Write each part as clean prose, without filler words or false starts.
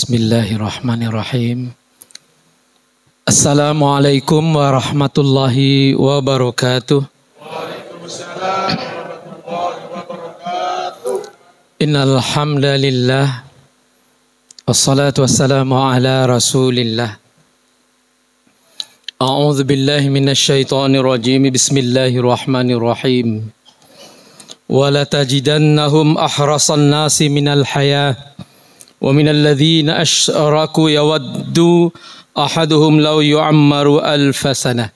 Bismillahirrahmanirrahim. Assalamualaikum warahmatullahi wabarakatuh. Waalaikumsalam warahmatullahi wabarakatuh. Innal hamdalillah wassalatu wassalamu ala Rasulillah. A'udzu billahi minasyaitonir rajim. Bismillahirrahmanirrahim. Wala tajidannahum ahrasan nasi minal hayah wa minal ladzina asyraku yawaddu ahaduhum law yu'ammaru alfa sanah.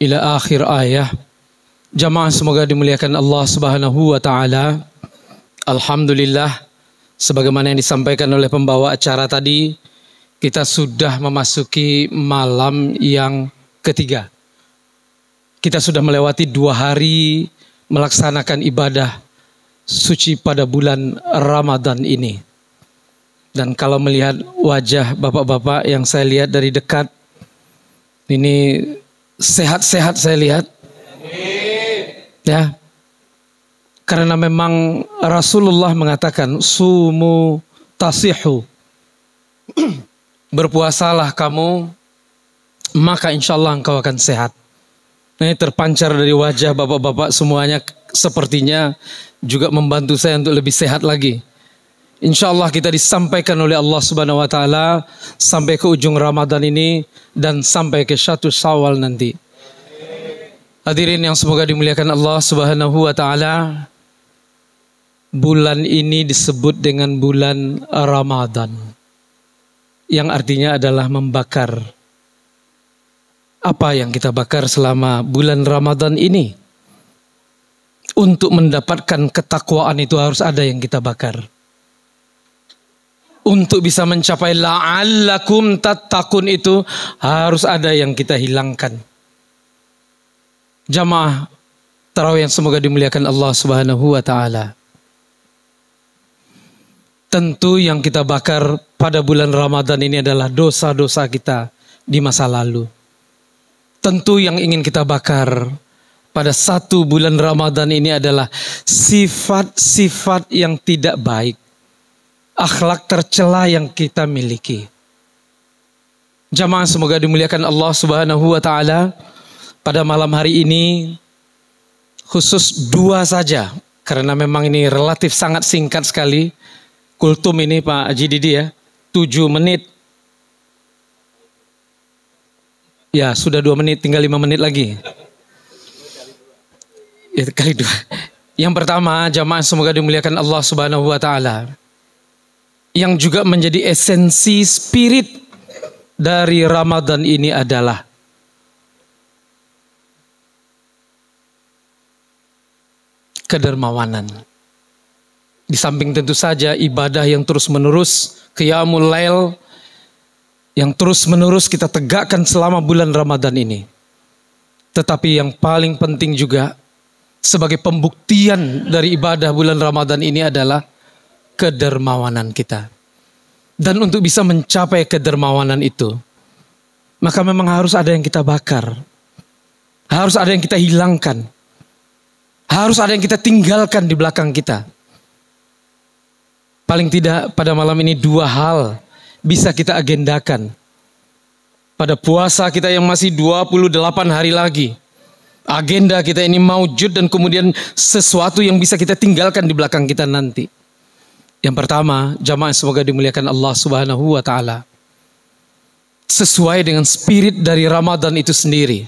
Ila akhir ayah. Jamaah semoga dimuliakan Allah Subhanahu wa taala. Alhamdulillah, sebagaimana yang disampaikan oleh pembawa acara tadi, kita sudah memasuki malam yang ketiga. Kita sudah melewati 2 hari melaksanakan ibadah suci pada bulan Ramadan ini. Dan kalau melihat wajah bapak-bapak yang saya lihat dari dekat, ini sehat-sehat saya lihat. Ya. Karena memang Rasulullah mengatakan sumu tasihu. Berpuasalah kamu, maka insya Allah engkau akan sehat. Ini terpancar dari wajah bapak-bapak semuanya, sepertinya juga membantu saya untuk lebih sehat lagi. Insya Allah kita disampaikan oleh Allah Subhanahu Wa Taala sampai ke ujung Ramadan ini dan sampai ke 1 Syawal nanti. Hadirin yang semoga dimuliakan Allah Subhanahu Wa Taala, bulan ini disebut dengan bulan Ramadan, yang artinya adalah membakar. Apa yang kita bakar selama bulan Ramadan ini? Untuk mendapatkan ketakwaan itu harus ada yang kita bakar. Untuk bisa mencapai la'allakum tattaqun itu harus ada yang kita hilangkan. Jamaah tarawih yang semoga dimuliakan Allah Subhanahu wa taala. Tentu yang kita bakar pada bulan Ramadan ini adalah dosa-dosa kita di masa lalu. Tentu yang ingin kita bakar pada 1 bulan Ramadan ini adalah sifat-sifat yang tidak baik, akhlak tercela yang kita miliki. Jamaah semoga dimuliakan Allah Subhanahu wa taala. Pada malam hari ini khusus 2 saja, karena memang ini relatif sangat singkat sekali. Kultum ini Pak Haji Didi ya, 7 menit. Ya sudah 2 menit, tinggal 5 menit lagi. Ya, kali 2. Yang pertama, jamaah semoga dimuliakan Allah Subhanahu wa taala, yang juga menjadi esensi spirit dari Ramadan ini adalah kedermawanan. Di samping tentu saja ibadah yang terus menerus, qiyamul lail yang terus menerus kita tegakkan selama bulan Ramadan ini. Tetapi yang paling penting juga sebagai pembuktian dari ibadah bulan Ramadan ini adalah kedermawanan kita. Dan untuk bisa mencapai kedermawanan itu, maka memang harus ada yang kita bakar. Harus ada yang kita hilangkan. Harus ada yang kita tinggalkan di belakang kita. Paling tidak pada malam ini 2 hal bisa kita agendakan. Pada puasa kita yang masih 28 hari lagi, agenda kita ini maujud dan kemudian sesuatu yang bisa kita tinggalkan di belakang kita nanti. Yang pertama, jamaah semoga dimuliakan Allah Subhanahu wa taala, sesuai dengan spirit dari Ramadan itu sendiri,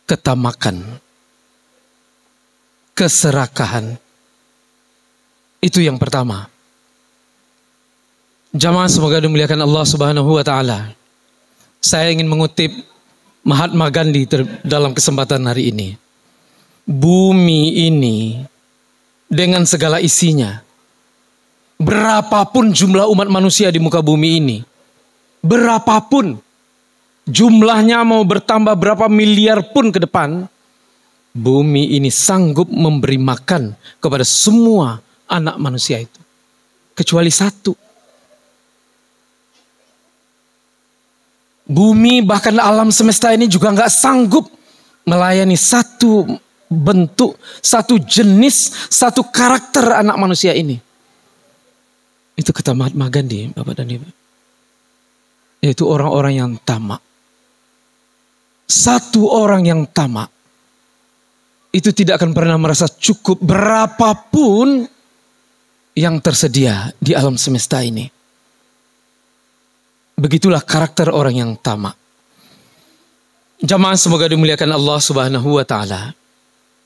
ketamakan, keserakahan. Itu yang pertama. Jamaah semoga dimuliakan Allah Subhanahu wa taala. Saya ingin mengutip Mahatma Gandhi dalam kesempatan hari ini. Bumi ini dengan segala isinya, berapapun jumlah umat manusia di muka bumi ini, berapapun jumlahnya, mau bertambah berapa miliar pun ke depan, bumi ini sanggup memberi makan kepada semua anak manusia itu, kecuali 1. Bumi bahkan alam semesta ini juga nggak sanggup melayani 1 bentuk, 1 jenis, 1 karakter anak manusia ini. Itu kata Mahatma Gandhi, Bapak dan Ibu. Yaitu orang-orang yang tamak. Satu orang yang tamak itu tidak akan pernah merasa cukup berapapun yang tersedia di alam semesta ini. Begitulah karakter orang yang tamak. Jamaah semoga dimuliakan Allah Subhanahu wa taala.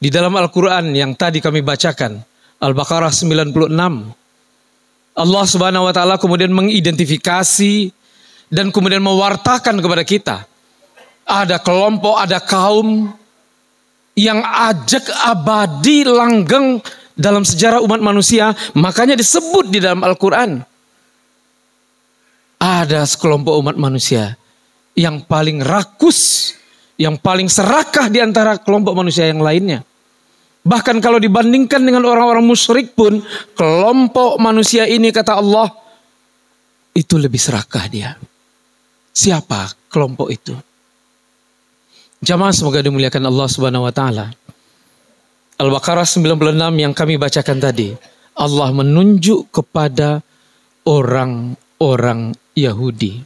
Di dalam Al-Qur'an yang tadi kami bacakan, Al-Baqarah 96, Allah Subhanahu wa taala kemudian mengidentifikasi dan kemudian mewartakan kepada kita. Ada kelompok, ada kaum yang ajak abadi langgeng dalam sejarah umat manusia. Makanya disebut di dalam Al-Quran. Ada sekelompok umat manusia yang paling rakus, yang paling serakah di antara kelompok manusia yang lainnya. Bahkan kalau dibandingkan dengan orang-orang musyrik pun, kelompok manusia ini kata Allah, itu lebih serakah dia. Siapa kelompok itu? Jamaah semoga dimuliakan Allah Subhanahu wa taala. Al-Baqarah 96 yang kami bacakan tadi, Allah menunjuk kepada orang-orang Yahudi.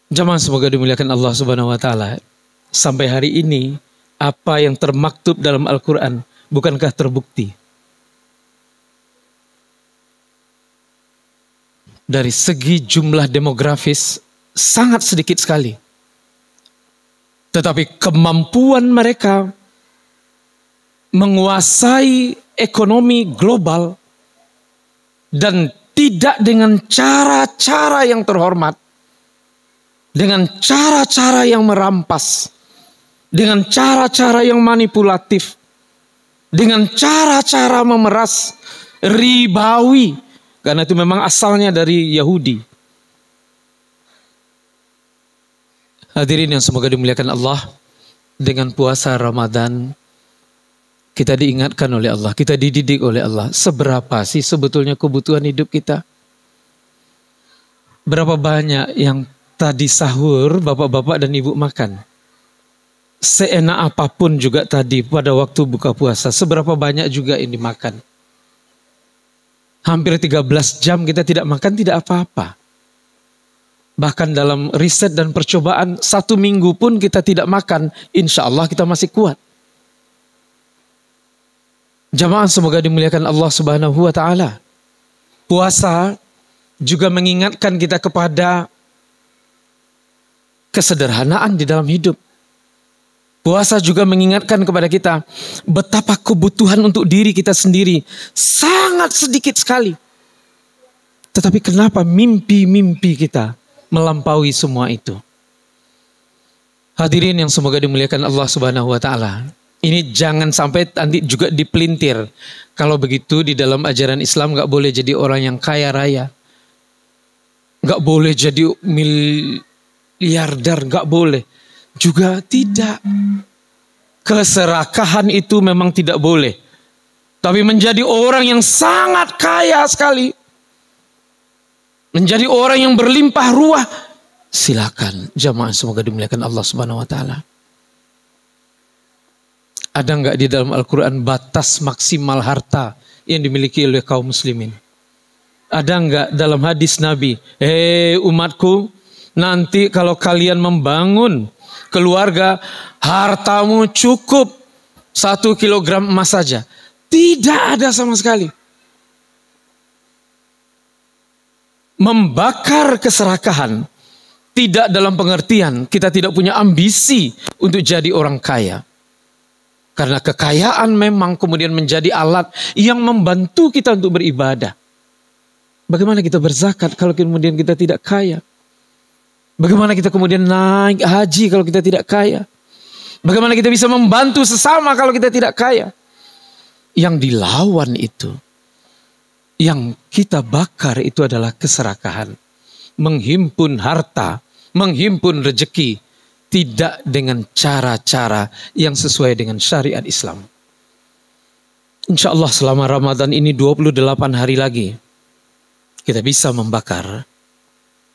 Jamaah semoga dimuliakan Allah Subhanahu wa taala. Sampai hari ini apa yang termaktub dalam Al-Qur'an bukankah terbukti? Dari segi jumlah demografis sangat sedikit sekali. Tetapi kemampuan mereka menguasai ekonomi global dan tidak dengan cara-cara yang terhormat, dengan cara-cara yang merampas, dengan cara-cara yang manipulatif, dengan cara-cara memeras, ribawi, karena itu memang asalnya dari Yahudi. Hadirin yang semoga dimuliakan Allah, dengan puasa Ramadan kita diingatkan oleh Allah, kita dididik oleh Allah. Seberapa sih sebetulnya kebutuhan hidup kita? Berapa banyak yang tadi sahur bapak-bapak dan ibu makan? Seenak apapun juga tadi pada waktu buka puasa, seberapa banyak juga ini makan? Hampir 13 jam kita tidak makan, tidak apa-apa. Bahkan dalam riset dan percobaan 1 minggu pun kita tidak makan, insya Allah kita masih kuat. Jamaah semoga dimuliakan Allah Subhanahu wa taala. Puasa juga mengingatkan kita kepada kesederhanaan di dalam hidup. Puasa juga mengingatkan kepada kita betapa kebutuhan untuk diri kita sendiri sangat sedikit sekali. Tetapi kenapa mimpi-mimpi kita melampaui semua itu? Hadirin yang semoga dimuliakan Allah Subhanahu wa taala. Ini jangan sampai nanti juga dipelintir. Kalau begitu di dalam ajaran Islam gak boleh jadi orang yang kaya raya. Gak boleh jadi miliarder, gak boleh. Juga tidak. Keserakahan itu memang tidak boleh. Tapi menjadi orang yang sangat kaya sekali, menjadi orang yang berlimpah ruah, silakan. Jamaah semoga dimuliakan Allah Subhanahu wa taala. Ada enggak di dalam Al-Quran batas maksimal harta yang dimiliki oleh kaum muslimin? Ada enggak dalam hadis Nabi, hei umatku, nanti kalau kalian membangun keluarga, hartamu cukup 1 kilogram emas saja? Tidak ada sama sekali. Membakar keserakahan tidak dalam pengertian kita tidak punya ambisi untuk jadi orang kaya. Karena kekayaan memang kemudian menjadi alat yang membantu kita untuk beribadah. Bagaimana kita berzakat kalau kemudian kita tidak kaya? Bagaimana kita kemudian naik haji kalau kita tidak kaya? Bagaimana kita bisa membantu sesama kalau kita tidak kaya? Yang dilawan itu, yang kita bakar itu adalah keserakahan. Menghimpun harta, menghimpun rezeki, tidak dengan cara-cara yang sesuai dengan syariat Islam. Insya Allah selama Ramadan ini 28 hari lagi, kita bisa membakar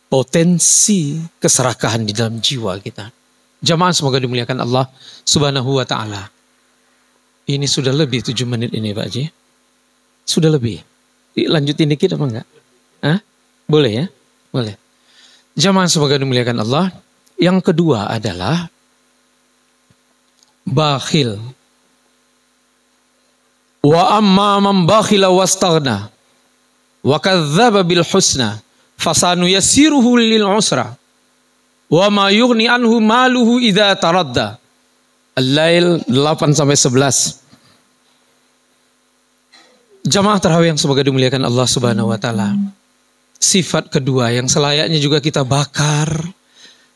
potensi keserakahan di dalam jiwa kita. Jamaah semoga dimuliakan Allah Subhanahu wa taala. Ini sudah lebih 7 menit ini Pak Haji. Sudah lebih. Lanjutin dikit apa enggak? Hah? Boleh ya? Boleh. Jamaah semoga dimuliakan Allah. Yang kedua adalah bakhil. Wa amma man bakhila wastaghna wa kadzdzaba bil husna fasanuyassiruhu lil usra wa ma yughni anhu maluhu idza taradda. Al-Lail 8 sampai 11. Jamaah tarawih yang semoga dimuliakan Allah Subhanahu wa taala. Sifat kedua yang selayaknya juga kita bakar,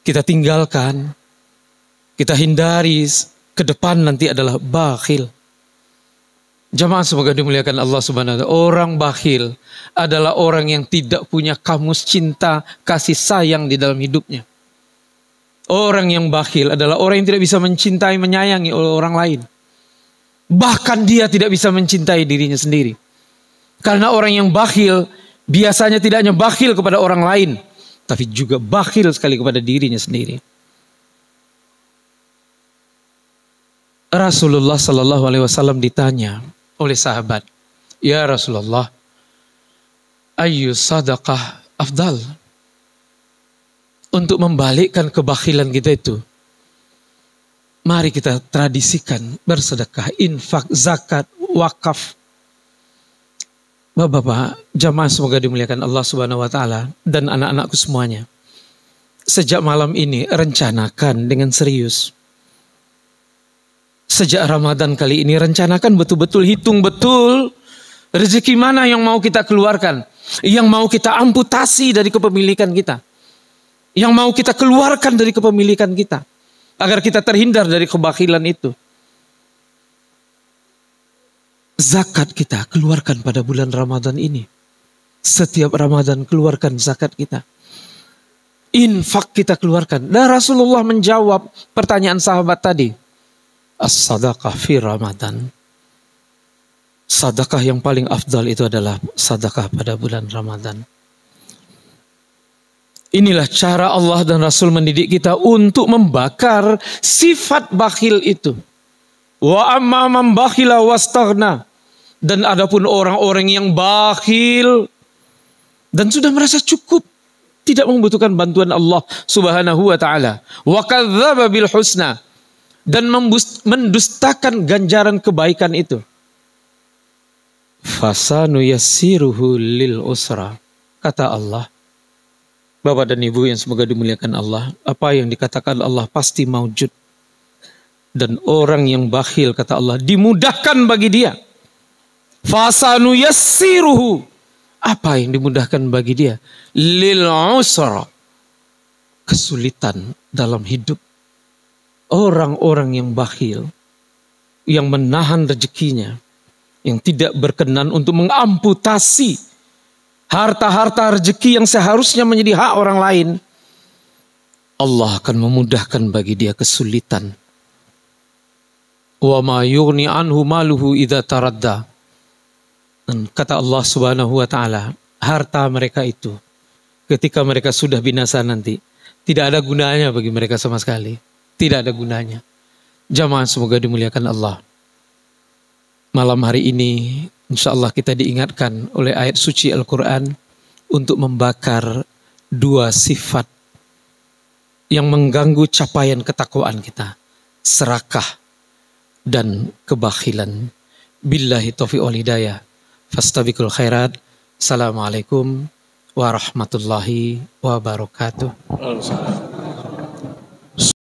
kita tinggalkan, kita hindari ke depan nanti adalah bakhil. Jamaah semoga dimuliakan Allah Subhanahu wa taala. Orang bakhil adalah orang yang tidak punya kamus cinta, kasih sayang di dalam hidupnya. Orang yang bakhil adalah orang yang tidak bisa mencintai, menyayangi orang lain. Bahkan dia tidak bisa mencintai dirinya sendiri. Karena orang yang bakhil biasanya tidak hanya bakhil kepada orang lain, tapi juga bakhil sekali kepada dirinya sendiri. Rasulullah Sallallahu Alaihi Wasallam ditanya oleh sahabat, ya Rasulullah, ayu sadaqah afdal? Untuk membalikkan kebakhilan kita itu, mari kita tradisikan bersedekah, infak, zakat, wakaf. Bapak-bapak, jamaah semoga dimuliakan Allah Subhanahu wa taala dan anak-anakku semuanya. Sejak malam ini rencanakan dengan serius. Sejak Ramadan kali ini rencanakan betul-betul, hitung betul rezeki mana yang mau kita keluarkan, yang mau kita amputasi dari kepemilikan kita, yang mau kita keluarkan dari kepemilikan kita, agar kita terhindar dari kebakhilan itu. Zakat kita keluarkan pada bulan Ramadan ini. Setiap Ramadan keluarkan zakat kita. Infak kita keluarkan. Dan Rasulullah menjawab pertanyaan sahabat tadi. As-sadaqah fi Ramadan. Sedekah yang paling afdal itu adalah sedekah pada bulan Ramadan. Inilah cara Allah dan Rasul mendidik kita untuk membakar sifat bakhil itu. Wa amma man bakhila wastaghna. Dan adapun orang-orang yang bakhil dan sudah merasa cukup, tidak membutuhkan bantuan Allah Subhanahu wa taala. Wa kadzdzaba bil husna, dan mendustakan ganjaran kebaikan itu. Fasanuyassiruhu lil usra. Kata Allah, Bapak dan Ibu yang semoga dimuliakan Allah, apa yang dikatakan Allah pasti maujud. Dan orang yang bakhil, kata Allah, dimudahkan bagi dia. Fasanuyassiruhu, apa yang dimudahkan bagi dia? Lil usra, kesulitan dalam hidup. Orang-orang yang bakhil, yang menahan rezekinya, yang tidak berkenan untuk mengamputasi harta-harta rezeki yang seharusnya menjadi hak orang lain, Allah akan memudahkan bagi dia kesulitan. Wa ma yughni anhu maluhu idza taradda. Dan kata Allah Subhanahu wa taala, harta mereka itu ketika mereka sudah binasa nanti tidak ada gunanya bagi mereka sama sekali. Tidak ada gunanya. Jamaah semoga dimuliakan Allah. Malam hari ini insya Allah kita diingatkan oleh ayat suci Al-Quran untuk membakar dua sifat yang mengganggu capaian ketakwaan kita. Serakah dan kebakhilan. Billahi taufiq wal hidayah. Fastabiqul khairat. Assalamualaikum warahmatullahi wabarakatuh.